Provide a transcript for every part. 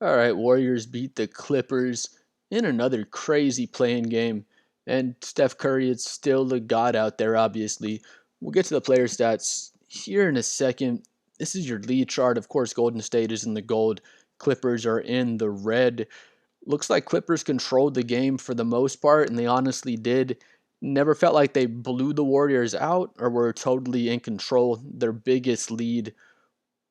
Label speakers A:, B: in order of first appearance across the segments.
A: All right, Warriors beat the Clippers in another crazy playing game. And Steph Curry is still the god out there, obviously. We'll get to the player stats here in a second. This is your lead chart. Of course, Golden State is in the gold. Clippers are in the red. Looks like Clippers controlled the game for the most part, and they honestly did. Never felt like they blew the Warriors out or were totally in control. Their biggest lead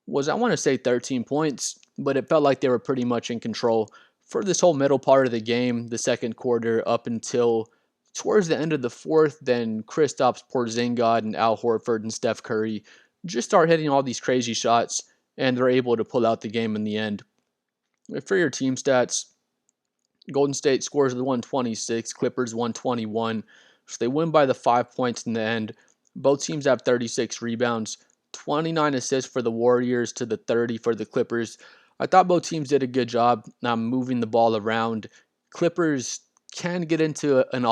A: was, I want to say, 13 points, but it felt like they were pretty much in control for this whole middle part of the game, the second quarter up until towards the end of the fourth. Then Kristaps Porzingis and Al Horford and Steph Curry just start hitting all these crazy shots, and they're able to pull out the game in the end. For your team stats, Golden State scores the 126, Clippers 121. So they win by the 5 points in the end. Both teams have 36 rebounds, 29 assists for the Warriors to the 30 for the Clippers. I thought both teams did a good job moving the ball around. Clippers can get into an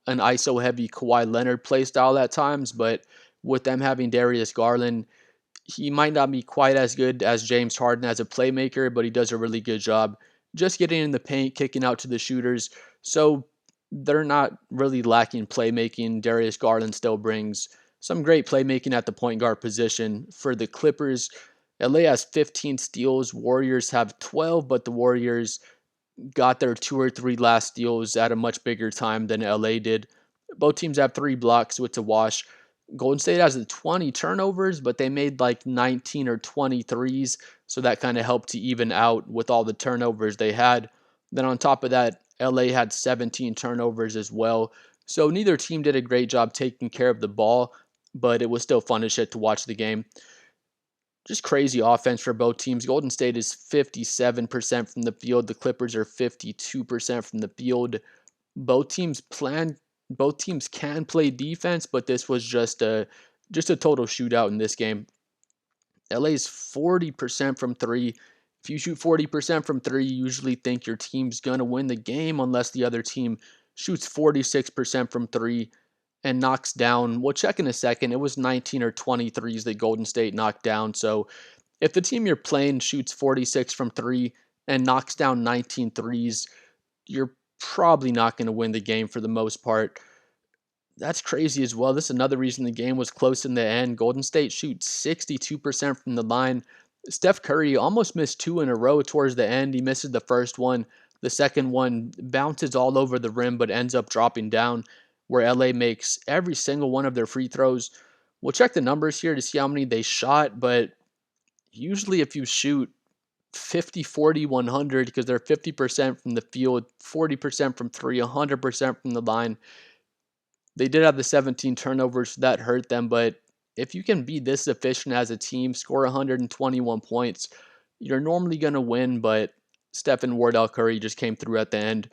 A: ISO heavy Kawhi Leonard play style at times, but with them having Darius Garland, he might not be quite as good as James Harden as a playmaker, but he does a really good job just getting in the paint, kicking out to the shooters. So they're not really lacking playmaking. Darius Garland still brings some great playmaking at the point guard position. For the Clippers, LA has 15 steals. Warriors have 12, but the Warriors got their two or three last steals at a much bigger time than LA did. Both teams have 3 blocks, so it's a wash. Golden State has the 20 turnovers, but they made like 19 or 20 threes, so that kind of helped to even out with all the turnovers they had. Then on top of that, LA had 17 turnovers as well. So neither team did a great job taking care of the ball, but it was still fun as shit to watch the game. Just crazy offense for both teams. Golden State is 57% from the field. The Clippers are 52% from the field. Both teams plan both teams can play defense, but this was just a total shootout in this game. LA's 40% from 3. If you shoot 40% from 3, you usually think your team's going to win the game unless the other team shoots 46% from 3 and knocks down. We'll check in a second. It was 19 or 20 threes that Golden State knocked down. So if the team you're playing shoots 46 from 3 and knocks down 19 threes, you're probably not going to win the game for the most part. That's crazy as well. This is another reason the game was close in the end. Golden State shoots 62% from the line. Steph Curry almost missed two in a row towards the end. He misses the first one. The second one bounces all over the rim but ends up dropping down, where LA makes every single one of their free throws. We'll check the numbers here to see how many they shot, but usually if you shoot 50, 40, 100, because they're 50% from the field, 40% from three, 100% from the line. They did have the 17 turnovers, so that hurt them, but if you can be this efficient as a team, score 121 points, you're normally going to win, but Stephen Wardell Curry just came through at the end.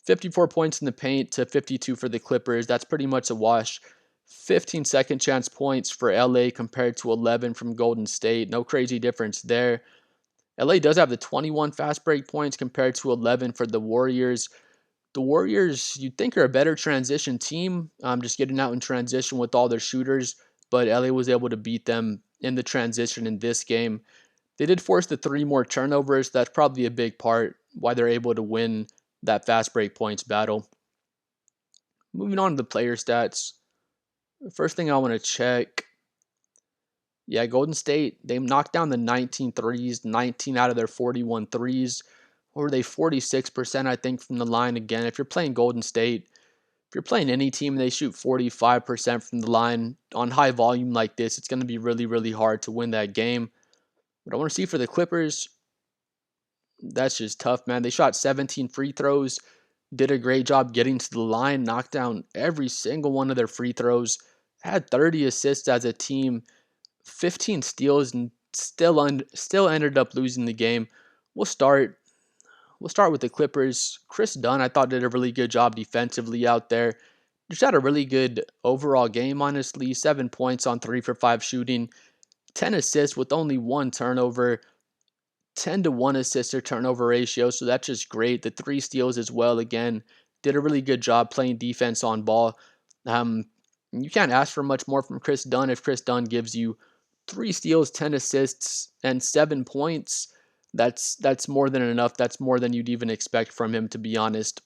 A: 54 points in the paint to 52 for the Clippers. That's pretty much a wash. 15 second chance points for LA compared to 11 from Golden State. No crazy difference there. LA does have the 21 fast break points compared to 11 for the Warriors. The Warriors, you'd think, are a better transition team, just getting out in transition with all their shooters, but LA was able to beat them in the transition in this game. They did force the 3 more turnovers. That's probably a big part why they're able to win that fast break points battle. Moving on to the player stats. The first thing I want to check, yeah, Golden State, they knocked down the 19 threes, 19 out of their 41 threes. Or are they 46%, I think, from the line again? If you're playing Golden State, if you're playing any team and they shoot 45% from the line on high volume like this, it's going to be really, really hard to win that game. But I want to see for the Clippers, that's just tough, man. They shot 17 free throws, did a great job getting to the line, knocked down every single one of their free throws, had 30 assists as a team, 15 steals, and still ended up losing the game. We'll start We'll start with the Clippers. Chris Dunn, I thought, did a really good job defensively out there. Just had a really good overall game, honestly. 7 points on 3 for 5 shooting, 10 assists with only 1 turnover, 10 to 1 assist to turnover ratio. So that's just great. The 3 steals as well, again, did a really good job playing defense on ball. You can't ask for much more from Chris Dunn if Chris Dunn gives you 3 steals, 10 assists, and 7 points. That's more than enough. That's more than you'd even expect from him, to be honest.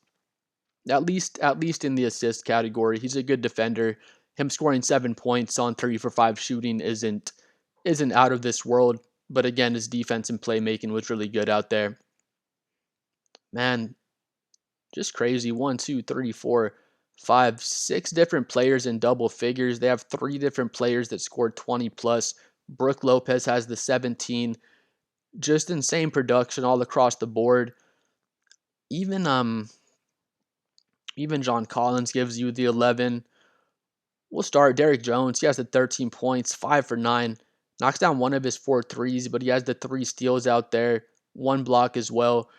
A: At least in the assist category, he's a good defender. Him scoring 7 points on 3 for 5 shooting isn't out of this world. But again, his defense and playmaking was really good out there. Man, just crazy. One, two, three, four, five, six different players in double figures. They have three different players that scored 20 plus. Brook Lopez has the 17. Just insane production all across the board. Even even John Collins gives you the 11. We'll start Derrick Jones. He has the 13 points, 5 for 9. Knocks down one of his 4 threes, but he has the 3 steals out there, 1 block as well.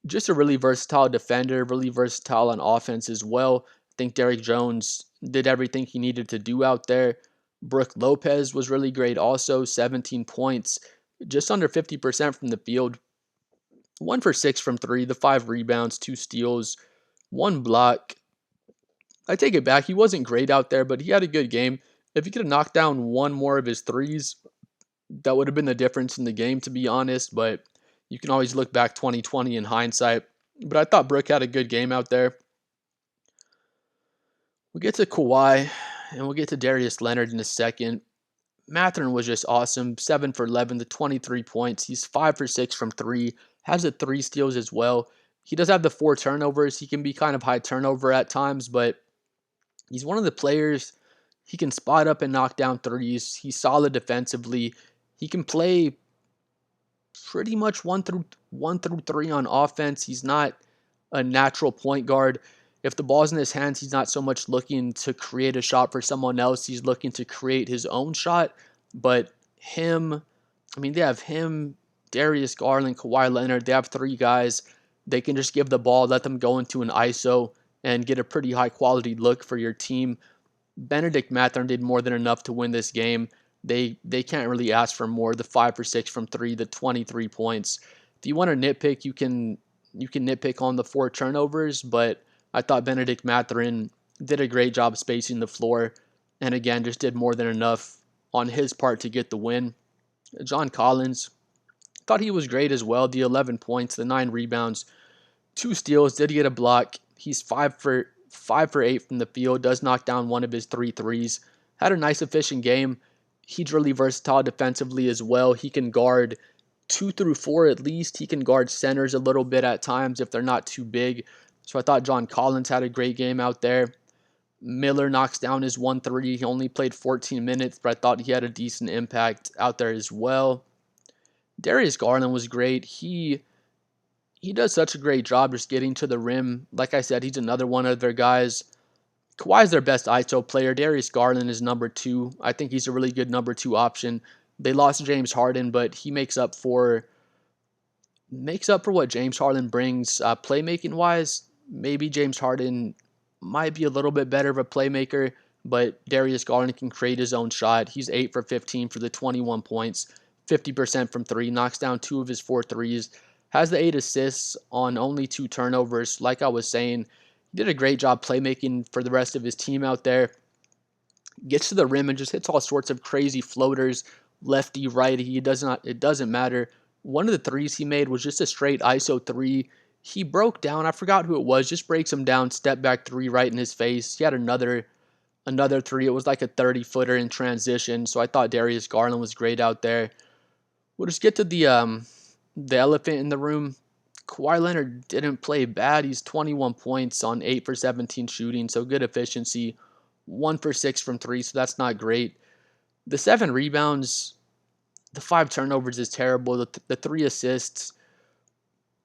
A: Just a really versatile defender, really versatile on offense as well. I think Derrick Jones did everything he needed to do out there. Brook Lopez was really great also, 17 points, just under 50% from the field. 1 for 6 from 3, the 5 rebounds, 2 steals, 1 block. I take it back. He wasn't great out there, but he had a good game. If he could have knocked down one more of his threes, that would have been the difference in the game, to be honest. But you can always look back 2020 in hindsight. But I thought Brook had a good game out there. We'll get to Kawhi, and we'll get to Darius Leonard in a second. Mathurin was just awesome. 7 for 11 to 23 points. He's 5 for 6 from 3. Has the 3 steals as well. He does have the 4 turnovers. He can be kind of high turnover at times, but he's one of the players. He can spot up and knock down threes. He's solid defensively. He can play pretty much one through three on offense. He's not a natural point guard. If the ball's in his hands, he's not so much looking to create a shot for someone else. He's looking to create his own shot. But they have him, Darius Garland, Kawhi Leonard. They have 3 guys. They can just give the ball, let them go into an ISO, and get a pretty high quality look for your team. Benedict Mathurin did more than enough to win this game. They can't really ask for more. The 5 for 6 from 3, the 23 points. If you want to nitpick, you can nitpick on the 4 turnovers, but I thought Benedict Mathurin did a great job spacing the floor, and again, just did more than enough on his part to get the win. John Collins, thought he was great as well. The 11 points, the 9 rebounds, 2 steals, did get a block. He's 5 for 8 from the field, does knock down one of his 3 threes. Had a nice efficient game. He's really versatile defensively as well. He can guard 2 through 4 at least. He can guard centers a little bit at times if they're not too big. So I thought John Collins had a great game out there. Miller knocks down his 1 3. He only played 14 minutes, but I thought he had a decent impact out there as well. Darius Garland was great. He does such a great job just getting to the rim. Like I said, he's another one of their guys. Kawhi's their best ISO player. Darius Garland is number 2. I think he's a really good number 2 option. They lost James Harden, but he makes up for what James Harden brings playmaking wise. Maybe James Harden might be a little bit better of a playmaker, but Darius Garland can create his own shot. He's 8 for 15 for the 21 points, 50% from 3, knocks down 2 of his 4 threes, has the 8 assists on only 2 turnovers. Like I was saying, he did a great job playmaking for the rest of his team out there. Gets to the rim and just hits all sorts of crazy floaters, lefty, righty. It doesn't matter. One of the threes he made was just a straight ISO 3. He broke down. I forgot who it was. Just breaks him down. Step back 3 right in his face. He had another 3. It was like a 30-footer in transition. So I thought Darius Garland was great out there. We'll just get to the elephant in the room. Kawhi Leonard didn't play bad. He's 21 points on 8 for 17 shooting. So good efficiency. 1 for 6 from 3. So that's not great. The 7 rebounds, the 5 turnovers is terrible. The 3 assists.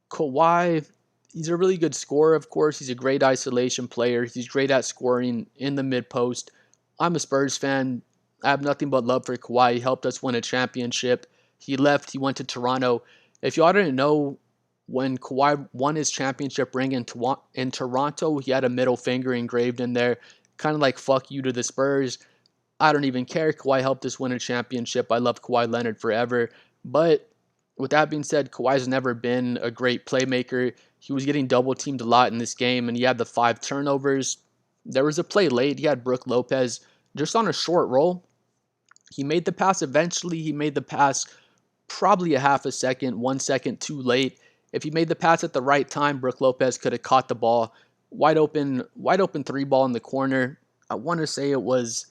A: Kawhi, he's a really good scorer, of course. He's a great isolation player. He's great at scoring in the mid-post. I'm a Spurs fan. I have nothing but love for Kawhi. He helped us win a championship. He left. He went to Toronto. If y'all didn't know, when Kawhi won his championship ring in Toronto, he had a middle finger engraved in there, kind of like fuck you to the Spurs. I don't even care. Kawhi helped us win a championship. I love Kawhi Leonard forever. But with that being said, Kawhi's never been a great playmaker. He was getting double teamed a lot in this game, and he had the 5 turnovers. There was a play late. He had Brook Lopez just on a short roll. He made the pass eventually. He made the pass probably a half a second, 1 second too late. If he made the pass at the right time, Brook Lopez could have caught the ball. Wide open three ball in the corner. I want to say it was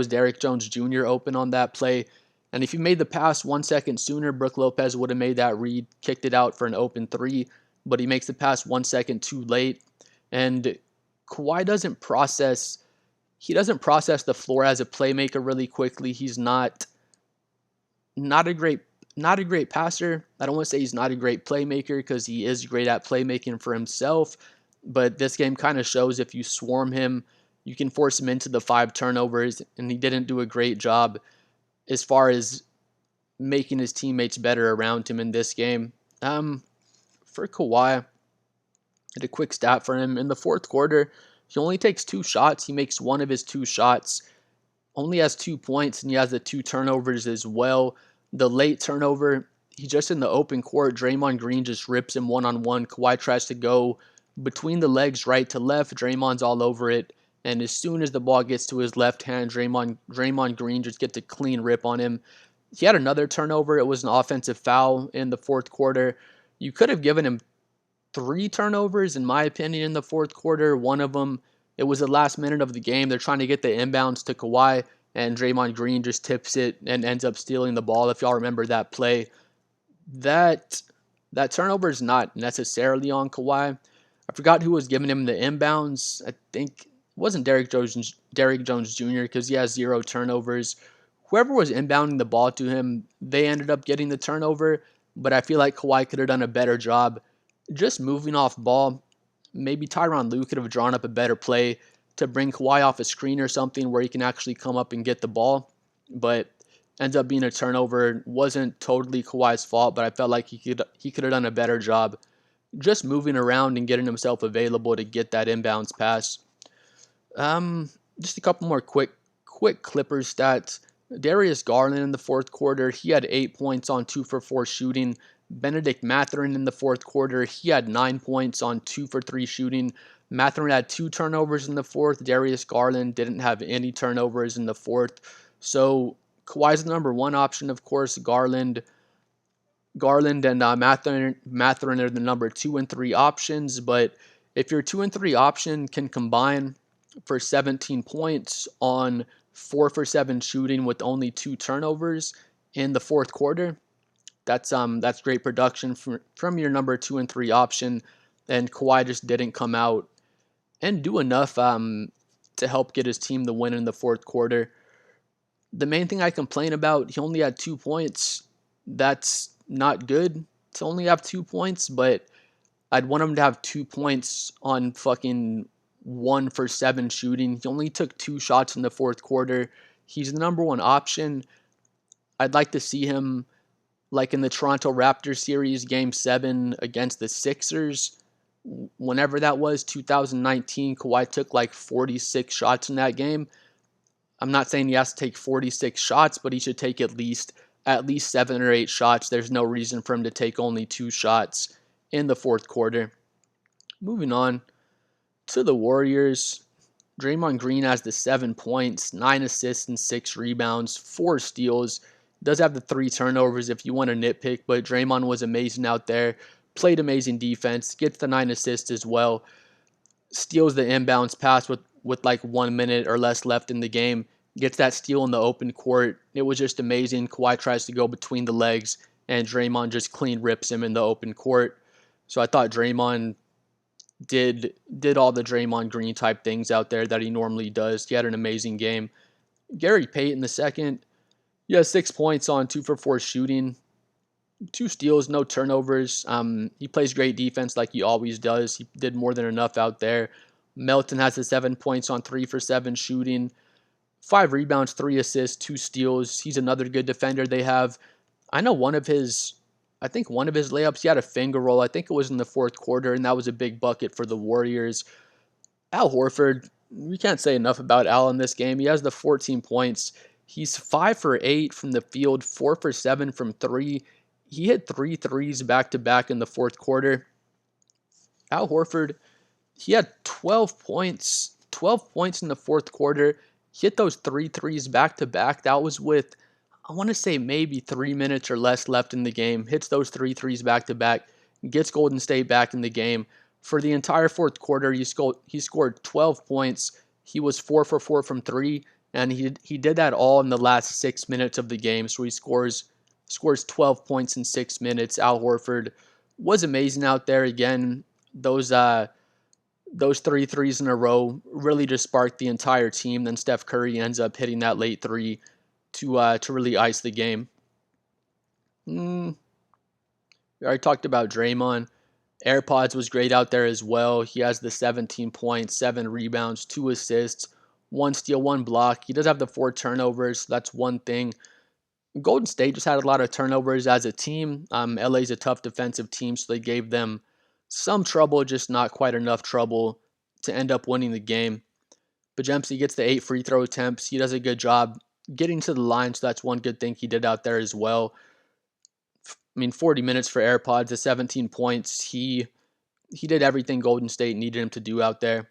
A: Derrick Jones Jr. open on that play. And if he made the pass 1 second sooner, Brook Lopez would have made that read, kicked it out for an open three. But he makes the pass 1 second too late. And Kawhi doesn't process the floor as a playmaker really quickly. He's not a great passer. I don't want to say he's not a great playmaker because he is great at playmaking for himself. But this game kind of shows if you swarm him, you can force him into the 5 turnovers, and he didn't do a great job as far as making his teammates better around him in this game. For Kawhi, had a quick stat for him. In the fourth quarter, he only takes 2 shots. He makes one of his 2 shots. Only has 2 points, and he has the 2 turnovers as well. The late turnover, he just in the open court. Draymond Green just rips him one-on-one. Kawhi tries to go between the legs right to left. Draymond's all over it. And as soon as the ball gets to his left hand, Draymond Green just gets a clean rip on him. He had another turnover. It was an offensive foul in the fourth quarter. You could have given him 3 turnovers, in my opinion, in the fourth quarter. One of them, it was the last minute of the game. They're trying to get the inbounds to Kawhi, and Draymond Green just tips it and ends up stealing the ball. If y'all remember that play, that turnover is not necessarily on Kawhi. I forgot who was giving him the inbounds. I think it wasn't Derrick Jones Jr. because he has 0 turnovers. Whoever was inbounding the ball to him, they ended up getting the turnover, but I feel like Kawhi could have done a better job just moving off ball. Maybe Tyronn Lue could have drawn up a better play to bring Kawhi off a screen or something where he can actually come up and get the ball, but ends up being a turnover. Wasn't totally Kawhi's fault, but I felt like he could have done a better job just moving around and getting himself available to get that inbounds pass. Just a couple more quick Clippers stats. Darius Garland in the fourth quarter, he had 8 points on 2 for 4 shooting. Benedict Mathurin in the fourth quarter, he had 9 points on 2 for 3 shooting. Mathurin had 2 turnovers in the fourth. Darius Garland didn't have any turnovers in the fourth. So Kawhi's the number 1 option, of course. Garland and Mathurin are the number 2 and 3 options. But if your 2 and 3 option can combine for 17 points on 4 for 7 shooting with only 2 turnovers in the fourth quarter, that's great production from your number 2 and 3 option. And Kawhi just didn't come out and do enough to help get his team the win in the fourth quarter. The main thing I complain about, he only had 2 points. That's not good to only have 2 points, but I'd want him to have 2 points on fucking 1 for 7 shooting. He only took 2 shots in the fourth quarter. He's the number 1 option. I'd like to see him like in the Toronto Raptors series, Game 7 against the Sixers. Whenever that was, 2019, Kawhi took like 46 shots in that game. I'm not saying he has to take 46 shots, but he should take at least 7 or 8 shots. There's no reason for him to take only 2 shots in the fourth quarter. Moving on to the Warriors. Draymond Green has the 7 points, 9 assists, and 6 rebounds, 4 steals. Does have the 3 turnovers if you want to nitpick, but Draymond was amazing out there. Played amazing defense. Gets the 9 assists as well. Steals the inbounds pass with like 1 minute or less left in the game. Gets that steal in the open court. It was just amazing. Kawhi tries to go between the legs, and Draymond just clean rips him in the open court. So I thought Draymond did all the Draymond Green type things out there that he normally does. He had an amazing game. Gary Payton the second, he has 6 points on 2 for 4 shooting, 2 steals, no turnovers. He plays great defense like he always does. He did more than enough out there. Melton has the 7 points on 3 for 7 shooting, 5 rebounds, 3 assists, 2 steals. He's another good defender they have. I know one of his layups, he had a finger roll. I think it was in the fourth quarter, and that was a big bucket for the Warriors. Al Horford, we can't say enough about Al in this game. He has the 14 points. He's 5 for 8 from the field, 4 for 7 from 3. He hit 3 threes back-to-back in the fourth quarter. Al Horford, he had 12 points in the fourth quarter. He hit those 3 threes back-to-back. That was with, I want to say maybe 3 minutes or less left in the game, hits those three threes back to back, gets Golden State back in the game. For the entire fourth quarter, he scored 12 points. He was 4 for 4 from three, and he did that all in the last 6 minutes of the game. So he scores 12 points in 6 minutes. Al Horford was amazing out there again. Those three threes in a row really just sparked the entire team. Then Steph Curry ends up hitting that late three to really ice the game. We already talked about Draymond. AirPods was great out there as well. He has the 17 points, 7 rebounds, 2 assists, 1 steal, 1 block. He does have the 4 turnovers. That's one thing. Golden State just had a lot of turnovers as a team. LA's a tough defensive team, so they gave them some trouble, just not quite enough trouble to end up winning the game. Bajemski gets the 8 free throw attempts. He does a good job getting to the line, so that's one good thing he did out there as well. 40 minutes for AirPods, the 17 points. He did everything Golden State needed him to do out there.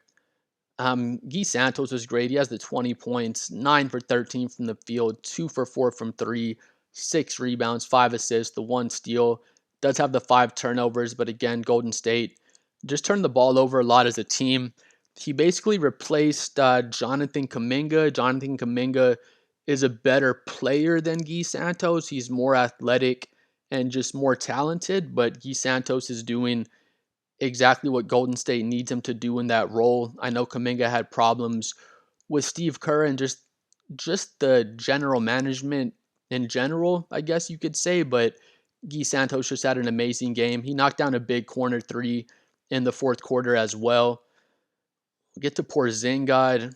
A: Guy Santos was great. He has the 20 points, 9 for 13 from the field, 2 for 4 from three, 6 rebounds, 5 assists, the 1 steal. Does have the 5 turnovers, but again, Golden State just turned the ball over a lot as a team. He basically replaced Jonathan Kuminga. Jonathan Kuminga is a better player than Guy Santos. He's more athletic and just more talented, but Guy Santos is doing exactly what Golden State needs him to do in that role. I know Kuminga had problems with Steve Kerr and just the general management in general, I guess you could say, but Guy Santos just had an amazing game. He knocked down a big corner three in the fourth quarter as well. We'll get to Porzingis.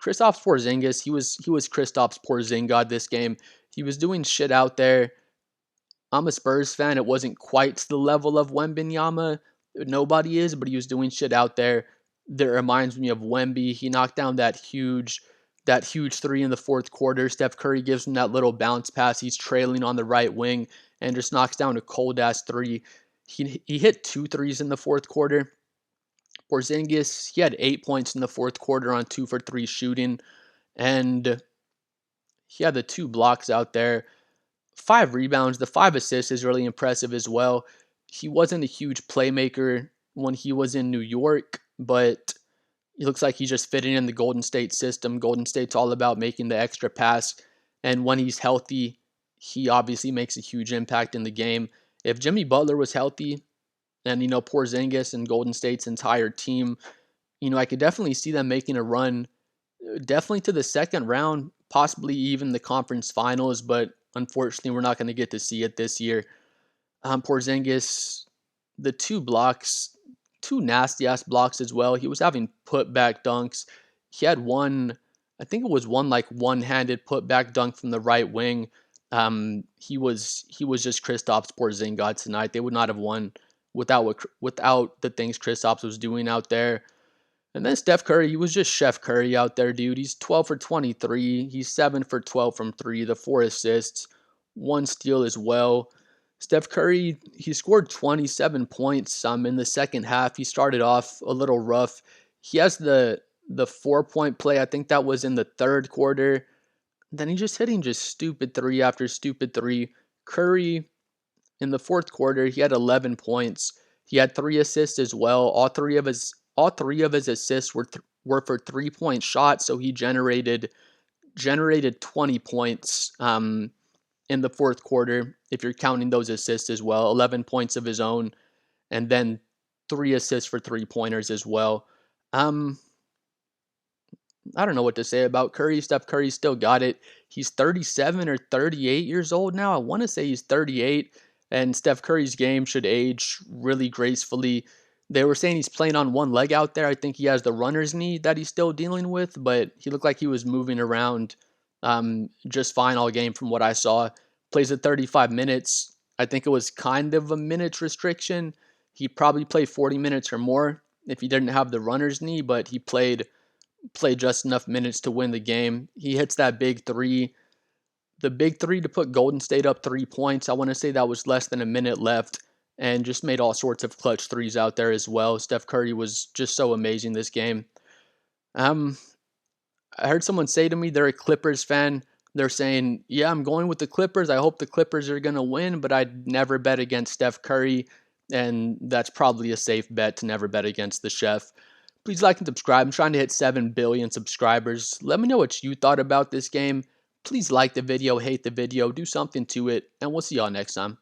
A: Kristaps Porzingis, he was Kristaps Porzingis this game. He was doing shit out there. I'm a Spurs fan. It wasn't quite to the level of Wembanyama. Nobody is, but he was doing shit out there that reminds me of Wemby. He knocked down that huge three in the fourth quarter. Steph Curry gives him that little bounce pass. He's trailing on the right wing and just knocks down a cold ass three. He hit 2 threes in the fourth quarter. Porzingis, he had 8 points in the fourth quarter on 2 for 3 shooting, and he had the 2 blocks out there. 5 rebounds. The 5 assists is really impressive as well. He wasn't a huge playmaker when he was in New York, but it looks like he's just fitting in the Golden State system. Golden State's all about making the extra pass, and when he's healthy, he obviously makes a huge impact in the game. If Jimmy Butler was healthy, and Porzingis and Golden State's entire team, I could definitely see them making a run, definitely to the second round, possibly even the conference finals, but unfortunately, we're not going to get to see it this year. Porzingis, the 2 blocks, 2 nasty-ass blocks as well. He was having put-back dunks. He had one, I think it was one like one-handed put-back dunk from the right wing. He was just Kristaps Porzingis tonight. They would not have won without the things Kristaps was doing out there. And then Steph Curry, he was just Chef Curry out there, dude. He's 12 for 23. He's 7 for 12 from 3, the 4 assists, 1 steal as well. Steph Curry, he scored 27 points in the second half. He started off a little rough. He has the 4-point play. I think that was in the third quarter. Then he's just hitting just stupid 3 after stupid 3. Curry, in the fourth quarter, he had 11 points. He had 3 assists as well. All three of his assists were for 3-point shots, so he generated 20 points in the fourth quarter, if you're counting those assists as well. 11 points of his own, and then 3 assists for 3-pointers as well. I don't know what to say about Curry. Steph Curry still got it. He's 37 or 38 years old now. I want to say he's 38, and Steph Curry's game should age really gracefully. They were saying he's playing on one leg out there. I think he has the runner's knee that he's still dealing with, but he looked like he was moving around just fine all game from what I saw. Plays at 35 minutes. I think it was kind of a minutes restriction. He probably played 40 minutes or more if he didn't have the runner's knee, but he played just enough minutes to win the game. He hits that big 3. The big 3 to put Golden State up 3 points. I want to say that was less than a minute left, and just made all sorts of clutch 3s out there as well. Steph Curry was just so amazing this game. I heard someone say to me they're a Clippers fan. they're saying, yeah, I'm going with the Clippers. I hope the Clippers are going to win, but I'd never bet against Steph Curry. And that's probably a safe bet to never bet against the chef. Please like and subscribe. I'm trying to hit 7 billion subscribers. Let me know what you thought about this game. Please like the video, hate the video, do something to it, and we'll see y'all next time.